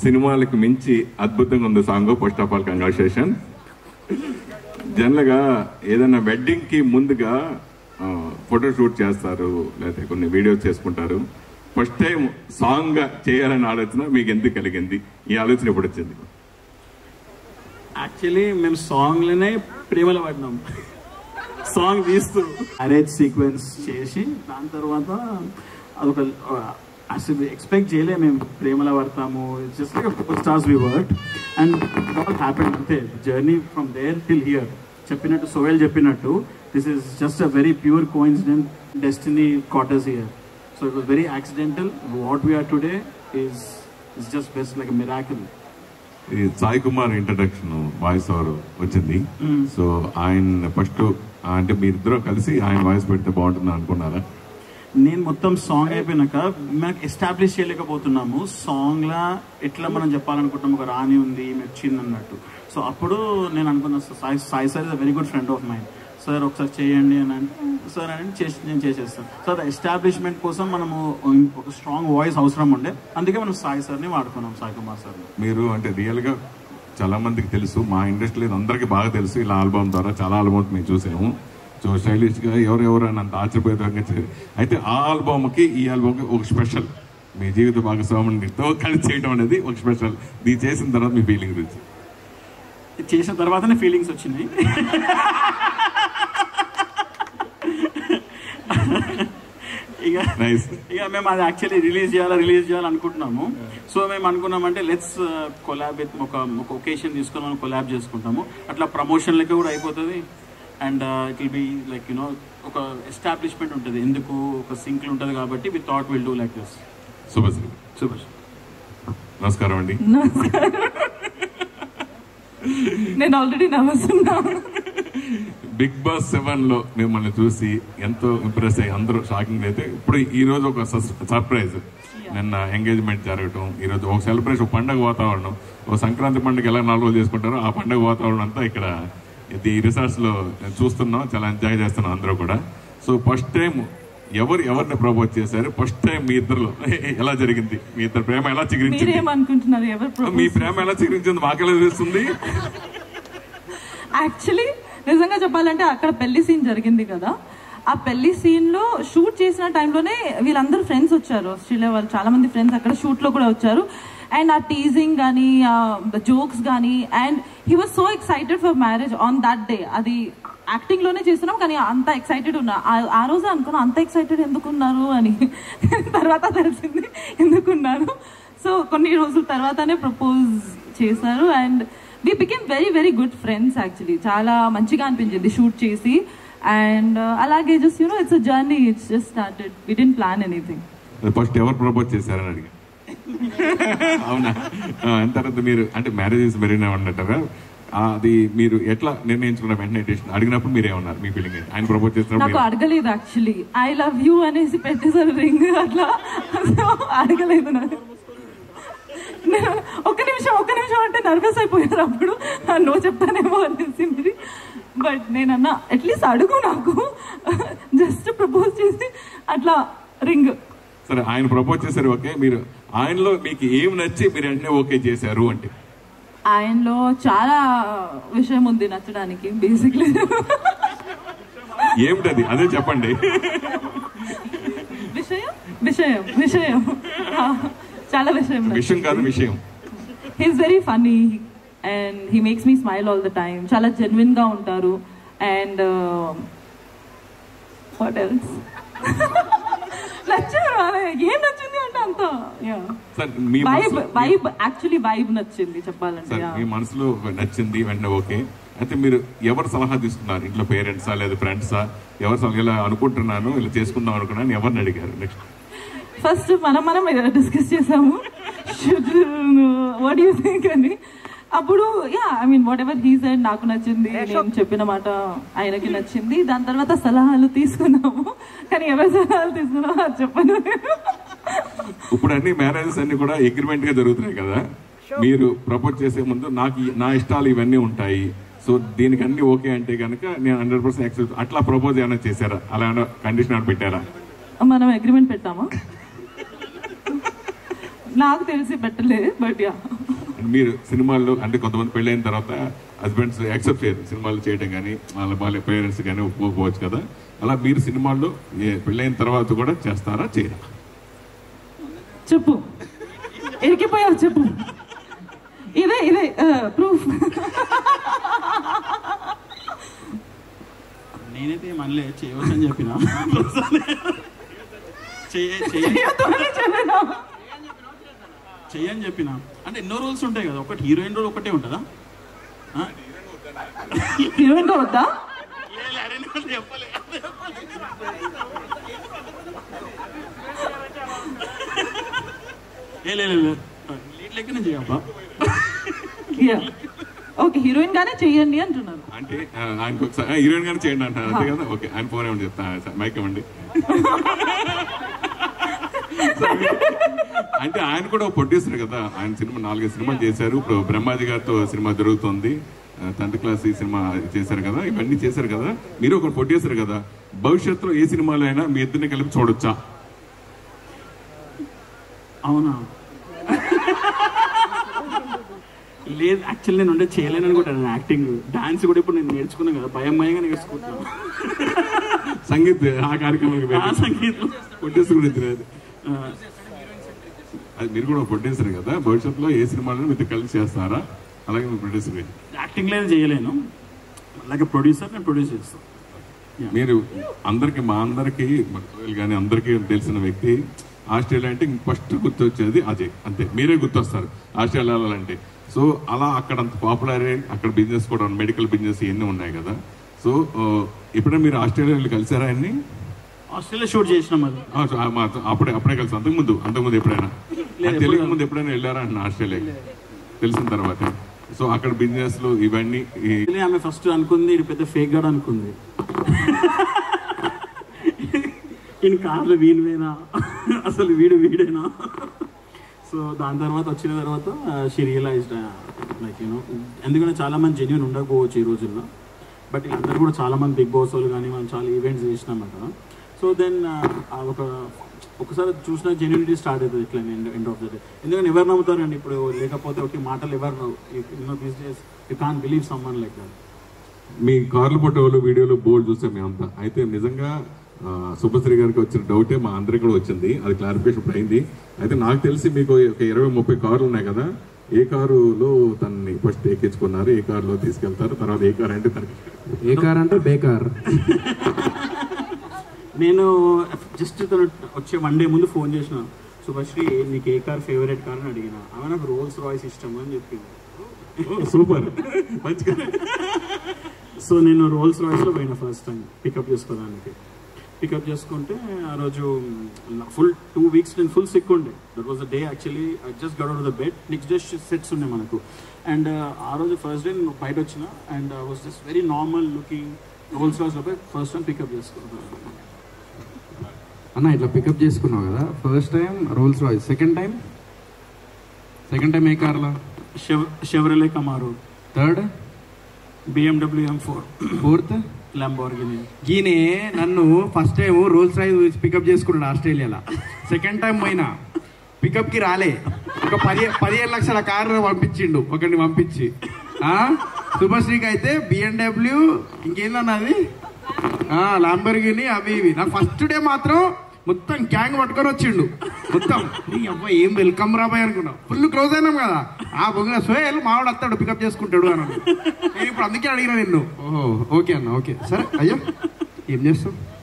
సినిమాలకు మించి అద్భుతంగా ఉంది song. First of all congratulation. జనరల్గా ఏదైనా వెడ్డింగ్కి ముందుగా ఫోటోషూట్ చేస్తారు, లేకపోతే కొన్ని వీడియోస్ చేసుకుంటారు. ఫస్ట్ టైం సాంగ్ చేయాలని ఆలోచన మీకు ఎందుకు కలిగింది? ఈ ఆలోచన ఎప్పుడు వచ్చింది? యాక్చువల్లీ మేము సాంగ్లోనే ప్రేమలో పడినాం. సాంగ్ తీస్తూ మ్యారేజ్ సీక్వెన్స్ చేసి దాని తర్వాత అదొక అసలు ఎక్స్పెక్ట్ చేయలే మేము ప్రేమలో పడతాము. Just like stars we work and all happen. అంతే journey from there till here. చెప్పినట్టు సోహెల్ చెప్పినట్టు this is just a very pure coincident. Destiny caught us here. So it was very accidental. What we are today is just best like a miracle. ఈ Sai Kumar introduction voice over వచ్చింది. So ఆయన first అంటే మీరిద్దరూ కలిసి ఆయన voice పెడితే బాగుంటుంది అనుకున్నారా? నేను మొత్తం సాంగ్ అయిపోయినాక మనకు ఎస్టాబ్లిష్ చేయలేకపోతున్నాము. సాంగ్లా ఎట్లా మనం చెప్పాలనుకుంటున్నాం, ఒక రాణి ఉంది వచ్చింది అన్నట్టు. సో అప్పుడు నేను అనుకున్నాను Sai sir is a very good friend of mind. Sir ఒకసారి చేయండి అని అంటే సార్ అని నేను చేసేస్తాను. సో అది ఎస్టాబ్లిష్మెంట్ కోసం మనము ఒక స్ట్రాంగ్ వాయిస్ అవసరం ఉండే, అందుకే మనం సాయి సార్ని వాడుకున్నాం, సాయి కుమార్ సార్. మీరు అంటే రియల్గా చాలా మందికి తెలుసు, మా ఇండస్ట్రీలో అందరికీ బాగా తెలుసు. ఇలా ఆల్బమ్ ద్వారా చాలా ఆల్బమ్స్ మేము చూసాము. సో స్టైలిష్గా ఎవరెవరు అని అంత ఆశ్చర్యపోయేంగా చేయాలి. అయితే ఆ ఆల్బమ్కి ఈ ఆల్బమ్కి ఒక స్పెషల్, మీ జీవిత భాగస్వామితో కలిసి చేయడం అనేది ఒక స్పెషల్. ఇది చేసిన తర్వాత మీ ఫీలింగ్ గురించి? చేసిన తర్వాతనే ఫీలింగ్స్ వచ్చినాయి. ఇక మేము అది యాక్చువల్లీ రిలీజ్ చేయాలనుకుంటున్నాము. సో మేము అనుకున్నామంటే లెట్స్ కొలాబ్ విత్ ఒక ఒకేషన్ తీసుకొని మనం కొలాబ్ చేసుకుంటాము. అట్లా ప్రమోషన్ లెక్క కూడా అయిపోతుంది. And it will be like you know ఒక ఎస్టాబ్లిష్మెంట్ ఉంటుంది, ఎందుకు ఒక సింక్లు ఉంటుంది కాబట్టి we thought will do like this. Shubhashree. నమస్కారం అండి. నేను ఆల్రెడీ నవ్వుతున్నాను. బిగ్ బాస్ 7లో మిమ్మల్ని చూసి ఎంతో ఇంప్రెస్ అయ్యి అందరూ షాకింగ్ అయితే ఇప్పుడు ఈ రోజు ఒక సర్ప్రైజ్. నిన్న ఎంగేజ్మెంట్ జరగటం, ఈరోజు ఒక సెలబ్రేషన్, పండుగ వాతావరణం. ఒక సంక్రాంతి పండుగ ఎలా 4 రోజులు చేసుకుంటారో ఆ పండుగ వాతావరణం అంతా ఇక్కడ ఈ రిసార్ట్స్ లో చూస్తున్నాం. చాలా ఎంజాయ్ చేస్తున్నాం అందరూ కూడా. సో ఫస్ట్ టైం ఎవరిని ప్రపోజ్ చేశారు? ఫస్ట్ టైం మీ ఇద్దరు ఎలా జరిగింది? మీ ఇద్దరు ప్రేమ ఎలా చిగురించింది? మీ ప్రేమ ఎలా చిగురించింది మాకెలా తెలుస్తుంది? యాక్చువల్లీ నిజంగా చెప్పాలంటే అక్కడ పెళ్లి సీన్ జరిగింది కదా, ఆ పెళ్లి సీన్ లో షూట్ చేసిన టైంలోనే వీళ్ళందరూ ఫ్రెండ్స్ వచ్చారు, ఆస్ట్రేలియా వాళ్ళు చాలా మంది ఫ్రెండ్స్ అక్కడ షూట్ లో కూడా వచ్చారు. అండ్ ఆ టీజింగ్ కానీ జోక్స్ కానీ, and he was so excited for marriage on that day. అది యాక్టింగ్ లోనే చేస్తున్నాం కానీ అంత ఎక్సైటెడ్ ఉన్నా. ఆ రోజే అనుకున్నా అంత ఎక్సైటెడ్ ఎందుకున్నారు అని. తర్వాత తెలిసింది ఎందుకున్నారు. సో కొన్ని రోజుల తర్వాతనే ప్రపోజ్ చేశారు. And we became very very good friends actually. చాలా మంచిగా అనిపించింది షూట్ చేసి. అండ్ అలాగే just you know it's a journey, it's just started, we didn't plan anything. First ఎవరు ప్రపోజ్ చేశారని అడిగా. అవునా? తర్వాత మీరు అంటే మ్యారేజెస్ మెరీనా అన్నట్టుగా అది మీరు ఎట్లా నిర్ణయించుకున్న వెంటనే అడిగినప్పుడు మీరు ఏమన్నారు? మీ ఫీలింగ్ ఏంటి? ఆయన ప్రపోజ్ చేస్తున్నప్పుడు? నాకు అడగలేదు యాక్చువల్లీ, ఐ లవ్ యూ అనేసి పెట్టేసారు రింగ్ అట్లా. అడగలేదు నాకు. ఒక్క నిమిషం అంటే నర్వస్ అయిపోయారు అప్పుడు, నో చెప్తానేమో అనేసి మరి. బట్ నేనన్నా అట్లీస్ట్ అడుగు, నాకు జస్ట్ ప్రపోజ్ చేసి అట్లా రింగ్. సరే, ఆయన ప్రపోజ్ చేశారు, ఓకే. మీరు ఆయనలో మీకు ఏం నచ్చి మీరు వెంటనే ఓకే చేశారు అంటే? ఆయనలో చాలా విషయం ఉంది నచ్చడానికి. బేసిక్లీ ఏమిటది? అదే చెప్పండి. విషయం చాలా విషయం కాదు, విషయం. He's very funny and he makes me smile all the time. చాలా జెన్యున్ గా ఉంటారు. అండ్ వాట్ ఎల్స్ నచ్చారు. ఏం నచ్చింది అంటే అంత వైబ్, యాక్చువల్లీ వైబ్ నచ్చింది చెప్పాలంటే. మీ మనసులో నచ్చింది వెంటనే ఓకే. అయితే మీరు ఎవరు సలహా తీసుకున్నారు? ఇంట్లో పేరెంట్సా లేదా ఫ్రెండ్సా? ఎవరు సలహా ఇలా అనుకుంటున్నాను, ఇలా చేసుకుందాం అనుకున్నాను, ఎవరిని అడిగారు? నెక్స్ట్ ఫస్ట్ మనం డిస్కస్ చేసాము వాట్ యూ థింక్ అని. అప్పుడు I mean what ever he said నాకు నచ్చింది, నేను చెప్పిన మాట ఆయనకి నచ్చింది. దాని తర్వాత సలహాలు తీసుకున్నాము, కానీ ఎవరి సలహాలు తీసుకున్నామో అది చెప్పను. ఇప్పుడు అన్ని మ్యారేజెస్ అన్ని కూడా అగ్రిమెంట్ గా జరుగుతున్నాయి కదా. మీరు ప్రపోజ్ చేసే ముందు నా ఇష్టాలు ఇవన్నీ ఉంటాయి, సో దీనికి అన్ని ఓకే అంటే కనుక నేను 100% యాక్సెప్ట్, అట్లా ప్రపోజ్ ఏమైనా చేశారా? అలా కండిషన్ పెట్టారా? మనం అగ్రిమెంట్ పెట్టామా? నాకు తెలిసి పెట్టలేదు, బట్ యా. మీరు సినిమాల్లో అంటే కొంతమంది పెళ్ళైన తర్వాత హస్బెండ్స్ యాక్సెప్ట్ చేయరు సినిమాలు చేయడం కానీ, వాళ్ళ పేరెంట్స్ కానీ ఒప్పుకోకపోవచ్చు కదా. అలా మీరు సినిమాల్లో పెళ్ళైన తర్వాత కూడా చేస్తారా, చేయరా? చెప్పు, ఎరికిపోయావు, చెప్పు. ఇదే ప్రూఫ్. నేనైతే మళ్ళీ చేయవచ్చు అని చెప్పిన, చెయ్యని చెప్పిన. అంటే ఎన్నో రూల్స్ ఉంటాయి కదా, ఒకటి హీరోయిన్ రోల్ ఒకటే ఉంటుందా? హీరోయిన్ గా వద్దా? లీడ్ లెక్కనే చేయబ్బా. ఓకే, హీరోయిన్ గానే చెయ్యండి అంటున్నారు. అంటే ఆయనకు ఒకసారి హీరోయిన్ గానే చేయండి అంటారు, అంతే కదా. ఓకే, ఆయన ఫోన్ ఏమని చెప్తా, మైక్ ఇవ్వండి. అంటే ఆయన కూడా ప్రొడ్యూసర్ కదా, ఆయన సినిమా 4 సినిమాలు చేశారు. ఇప్పుడు బ్రహ్మాజీ గారితో సినిమా జరుగుతుంది, 10th క్లాస్ ఈ సినిమా చేశారు కదా, ఇవన్నీ చేశారు కదా. మీరు ఒక ప్రొడ్యూసర్ కదా, భవిష్యత్తులో ఏ సినిమాలో అయినా మీ ఇద్దరిని కలిపి చూడొచ్చా? అవునా? లేదు, యాక్చువల్లీ నేను ఉంటే చేయలేను అనుకుంటాను. యాక్టింగ్, డాన్స్ కూడా ఇప్పుడు నేను నేర్చుకున్నాను కదా, భయంగా నేర్చుకుంటున్నాను. సంగీత్ ఆ కార్యక్రమం సంగీతం ప్రొడ్యూసర్ గురించి అది మీరు కూడా ప్రొడ్యూసర్ కదా, భవిష్యత్తులో ఏ సినిమాలను మీతో కలిసి చేస్తారా? అలాగే మీరు ప్రొడ్యూసర్. యాక్టింగ్ లేదు, చేయలేను. అలాగే ప్రొడ్యూసర్, నేను ప్రొడ్యూస్ చేస్తాను. మీరు అందరికి, మా అందరికి కానీ అందరికీ తెలిసిన వ్యక్తి ఆస్ట్రేలియా అంటే ఫస్ట్ గుర్తొచ్చేది అజయ్, అంతే. మీరే గుర్తొస్తారు ఆస్ట్రేలియా వెళ్ళాలంటే. సో అలా అక్కడ అంత పాపులరే, అక్కడ బిజినెస్ కూడా మెడికల్ బిజినెస్ ఇవన్నీ ఉన్నాయి కదా. సో ఎప్పుడైనా మీరు ఆస్ట్రేలియా వెళ్ళి కలిసారా ఆయన్ని? ఆస్ట్రేలియా షూట్ చేసినాం అది. అప్పుడే కలిసి అంతకుముందు ఎప్పుడైనా తెలియక ముందు ఎప్పుడైనా వెళ్ళారా అన్న ఆస్ట్రేలియాకి తెలిసిన తర్వాత? సో అక్కడ బిజినెస్ లో ఇవన్నీ. ఆమె ఫస్ట్ అనుకుంది ఇది పెద్ద ఫేక్ గాడు అనుకుంది. ఈయన కార్లు వీడివేనా, అసలు వీడేనా. సో దాని తర్వాత వచ్చిన తర్వాత షీ రియలైజ్డ్ లైక్ ఎందుకంటే చాలా మంది జెన్యూన్ ఉండకపోవచ్చు ఈ రోజుల్లో, బట్ అందరూ కూడా చాలా మంది బిగ్ బాస్ వాళ్ళు కానీ మనం చాలా ఈవెంట్స్ చేసినామట. సో దెన్ ఒకసారి చూసిన జెన్యూనిటీ స్టార్ట్ అవుతుంది ఇట్లా ఎండ్ ఆఫ్ ద డే. ఎందుకంటే ఎవరు నమ్ముతారండి ఇప్పుడు, లేకపోతే ఒక మాటలు ఎవరు this days you can't believe someone like that. మీ కార్లు ఫోటోలు వీడియోలు బోర్డు చూసాం మేమంతా. అయితే నిజంగా శుభశ్రీ గారికి వచ్చిన డౌటే మా అందరికి కూడా వచ్చింది, అది క్లారిఫికేషన్ అయింది. అయితే నాకు తెలిసి మీకు ఒక 20-30 కార్లు ఉన్నాయి కదా, ఏ కారులో తనని ఫస్ట్ ఎక్కించుకున్నారు, ఏ కారులో తీసుకెళ్తారు, తర్వాత ఏ కార్ అంటే తనకి ఏ కార్ అంటే బేకార్. నేను జస్ట్ తను వచ్చే 1 day ముందు ఫోన్ చేసిన, శుభశ్రీ నీకు ఏ కార్ ఫేవరెట్ కార్ అని అడిగిన. ఆమె నాకు రోల్స్ రాయ్స్ ఇష్టం అని చెప్పింది. సూపర్, మంచిగా. సో నేను రోల్స్ రాయ్స్లో పోయినా ఫస్ట్ టైం పికప్ చేసుకోవడానికి. పికప్ చేసుకుంటే ఆ రోజు ఫుల్ 2 weeks నేను ఫుల్ సిక్ ఉండే. That was the day actually I just get out of the bed. Next day sets ఉన్నాయి మనకు. అండ్ ఆ రోజు ఫస్ట్ డే నేను బయట వచ్చిన and I was just very normal looking. Rolls రాయ్స్లో పోయి ఫస్ట్ టైం పికప్ చేసుకున్నాను. అన్న ఇట్లా పికప్ చేసుకున్నావు కదా, first time Rolls Royce, second time ఏ కార్లా? Chevrolet Camaro, third BMW M4, fourth Lamborghini. ఈయనే నన్ను first time Rolls Royce pick up చేసుకున్నాడు ఆస్ట్రేలియాలో. సెకండ్ టైం పోయినా పికప్కి రాలే, ఒక 15 లక్షల కారు పంపించిండు ఒకరిని పంపించి. శుభశ్రీకి అయితే BMW, ఇంకేందన్నది లంబోర్గిని, అవి ఇవి. నాకు ఫస్ట్ డే మాత్రం మొత్తం గ్యాంగ్ పట్టుకొని వచ్చిండు మొత్తం. నీ అబ్బాయి ఏం వెల్కమ్ రాబాయ్ అనుకున్నావు, ఫుల్ క్లోజ్ అయినాం కదా. ఆ బొంగ సోయల్ మావాడు వస్తాడు పికప్ చేసుకుంటాడు అని. నేను ఇప్పుడు అందుకే అడిగినా నిన్ను. ఓహో ఓకే అన్న, ఓకే సరే. అయ్యో ఏం చేస్తావు?